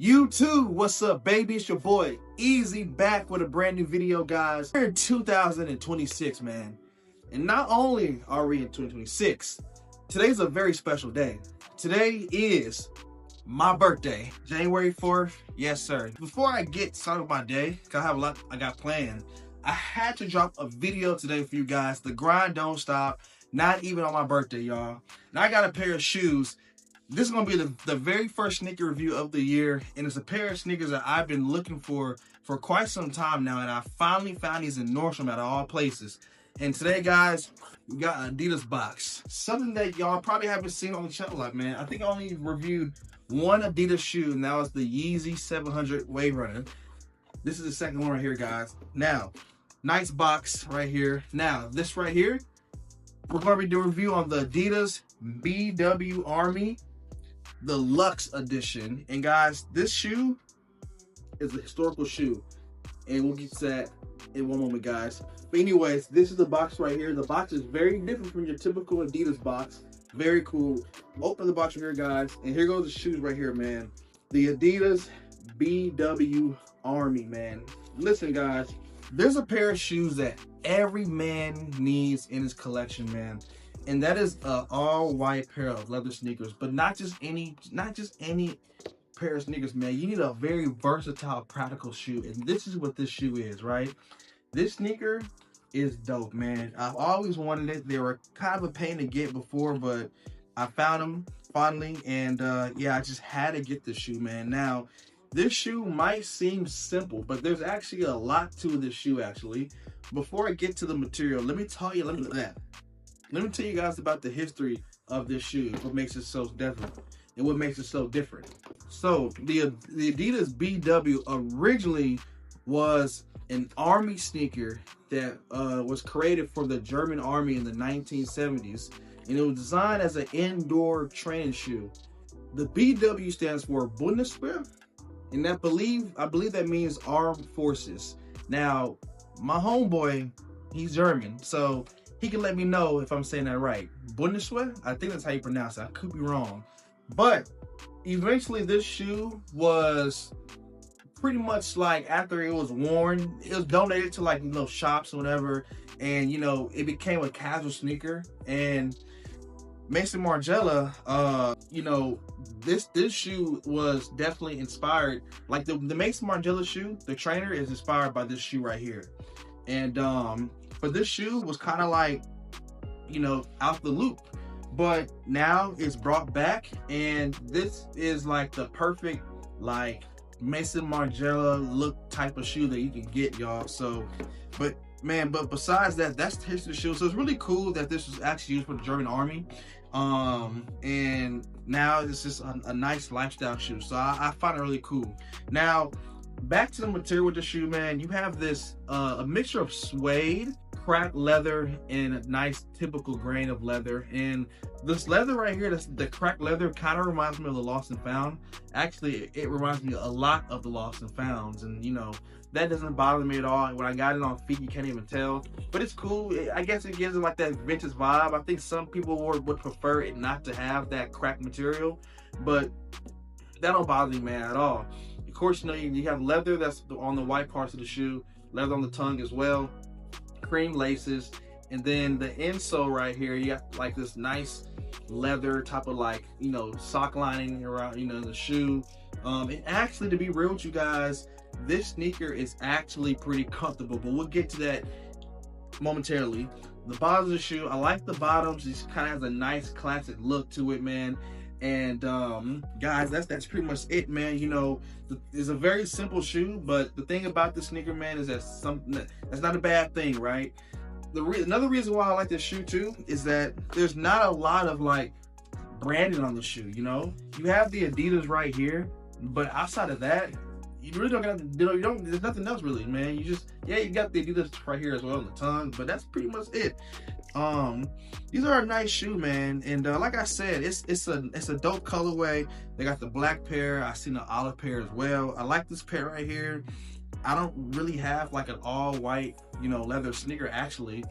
YouTube, what's up, baby? It's your boy Easy, back with a brand new video, guys. We're in 2026, man, and not only are we in 2026, today's a very special day. Today is my birthday, January 4th. Yes, sir. Before I get started with my day, cause I have a lot I got planned, I had to drop a video today for you guys. The grind don't stop, not even on my birthday, y'all. And I got a pair of shoes. This is going to be the very first sneaker review of the year, and it's a pair of sneakers that I've been looking for quite some time now, and I finally found these in Nordstrom out of all places. And today, guys, we got an Adidas box. Something that y'all probably haven't seen on the channel, like, man. I think I only reviewed one Adidas shoe, and that was the Yeezy 700 Wave Runner. This is the second one right here, guys. Now, nice box right here. Now, this right here, we're going to be doing a review on the Adidas BW Army the Luxe edition. And guys, this shoe is a historical shoe, and we'll get to that in one moment, guys. But anyways, this is the box right here. The box is very different from your typical Adidas box. Very cool. Open the box right here, guys, and here goes the shoes right here, man. The Adidas BW Army, man. Listen, guys, there's a pair of shoes that every man needs in his collection, man. And that is an all-white pair of leather sneakers, but not just any pair of sneakers, man. You need a very versatile, practical shoe, and this is what this shoe is, right? This sneaker is dope, man. I've always wanted it. They were kind of a pain to get before, but I found them finally, and yeah, I just had to get this shoe, man. Now, this shoe might seem simple, but there's actually a lot to this shoe, actually. Before I get to the material, let me tell you guys about the history of this shoe, what makes it so different, and what makes it so different. So the Adidas BW originally was an army sneaker that was created for the German army in the 1970s, and it was designed as an indoor training shoe. The BW stands for Bundeswehr, and I believe that means armed forces. Now, my homeboy, he's German, so he can let me know if I'm saying that right. Bundeswehr? I think that's how you pronounce it. I could be wrong. But eventually this shoe was pretty much like, after it was worn, it was donated to, like, shops or whatever. And, it became a casual sneaker. And Mason Margiela, this shoe was definitely inspired. Like the Mason Margiela shoe, the trainer is inspired by this shoe right here. And, but this shoe was kind of like, out the loop. But now it's brought back, and this is like the perfect, like, Mason Margiela look type of shoe that you can get, y'all. So, but besides that, that's the history of the shoe. So it's really cool that this was actually used for the German army. And now it's just a nice lifestyle shoe. So I find it really cool. Now, back to the material with the shoe, man. You have this a mixture of suede, cracked leather, and a nice typical grain of leather. And this leather right here, the cracked leather, kind of reminds me of the Lost and Found. Actually, it reminds me a lot of the Lost and Founds, and that doesn't bother me at all. When I got it on feet, you can't even tell, but it's cool. I guess it gives it like that vintage vibe. I think some people would prefer it not to have that cracked material, but that don't bother me, man, at all. Of course, you have leather that's on the white parts of the shoe, leather on the tongue as well, cream laces, and then the insole right here, you got like this nice leather type of, like, sock lining around, the shoe. And actually, to be real with you guys, this sneaker is actually pretty comfortable, but we'll get to that momentarily. The bottoms of the shoe, I like the bottoms. It kind of has a nice classic look to it, man. And guys, that's pretty much it, man. It's a very simple shoe, but the thing about the sneaker, man, is that's not a bad thing, right? Another reason why I like this shoe too is that there's not a lot of, like, branding on the shoe. You have the Adidas right here, but outside of that, you really don't got, there's nothing else really, man. You got the Adidas right here as well on the tongue, but that's pretty much it. These are a nice shoe, man, and like I said, it's a dope colorway. They got the black pair. I seen the olive pair as well. I like this pair right here. I don't really have like an all white, leather sneaker, actually.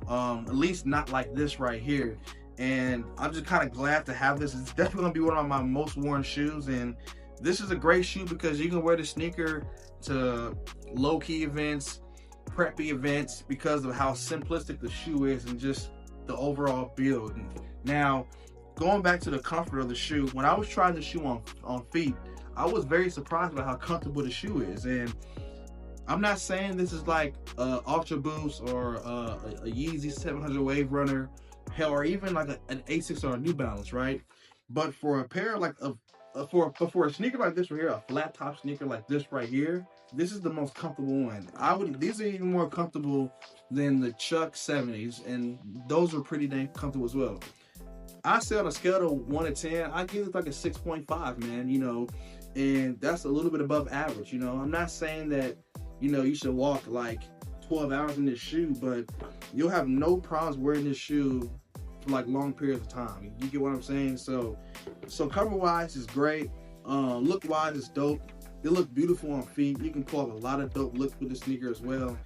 At least not like this right here. And I'm just kind of glad to have this. It's definitely gonna be one of my most worn shoes, and This is a great shoe because you can wear the sneaker to low-key events, preppy events, because of how simplistic the shoe is and just the overall build. Now, going back to the comfort of the shoe, when I was trying the shoe on feet, I was very surprised by how comfortable the shoe is. And I'm not saying this is like Ultra Boost or a Yeezy 700 Wave Runner, hell, or even like an Asics or a New Balance, right? But for a pair like for a sneaker like this right here, a flat top sneaker like this right here, this is the most comfortable one. These are even more comfortable than the Chuck 70s, and those are pretty dang comfortable as well. I say on a scale of 1 to 10, I give it like a 6.5, man, you know, and that's a little bit above average, you know. I'm not saying that, you know, you should walk like 12 hours in this shoe, but you'll have no problems wearing this shoe for like long periods of time. You get what I'm saying? So cover wise is great. Look wise is dope. They look beautiful on feet. You can pull off a lot of dope looks with the sneaker as well.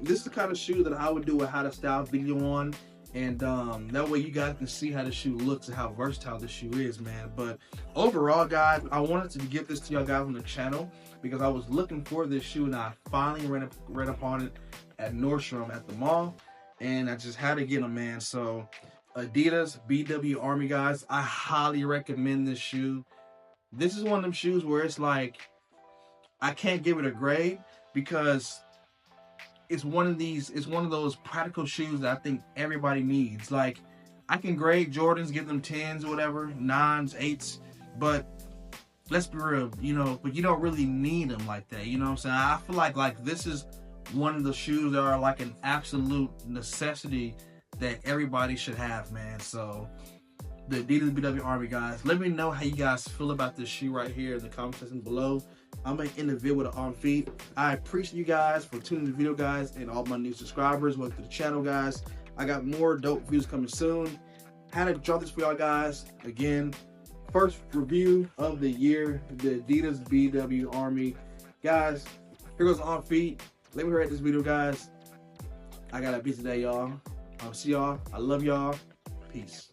This is the kind of shoe that I would do a how to style video on, and that way you guys can see how the shoe looks and how versatile this shoe is, man. But overall, guys, I wanted to give this to y'all guys on the channel because I was looking for this shoe and I finally ran upon it at Nordstrom at the mall, and I just had to get them, man. So Adidas BW Army, guys, I highly recommend this shoe. This is one of them shoes where it's like, I can't give it a grade because it's one of those practical shoes that I think everybody needs. Like, I can grade Jordans, give them 10s or whatever, 9s, 8s, but let's be real, you know, but you don't really need them like that, you know what I'm saying? I feel like this is one of the shoes that are like an absolute necessity that everybody should have, man. So the Adidas BW Army, guys, let me know how you guys feel about this shoe right here in the comment section below. I'm gonna end the video with it on feet. I appreciate you guys for tuning in the video, guys, and all my new subscribers. Welcome to the channel, guys. I got more dope videos coming soon. Had to drop this for y'all guys. Again, first review of the year, the Adidas BW Army. Guys, here goes on feet. Let me rate this video, guys. I got a busy day, y'all. I'll see y'all. I love y'all. Peace.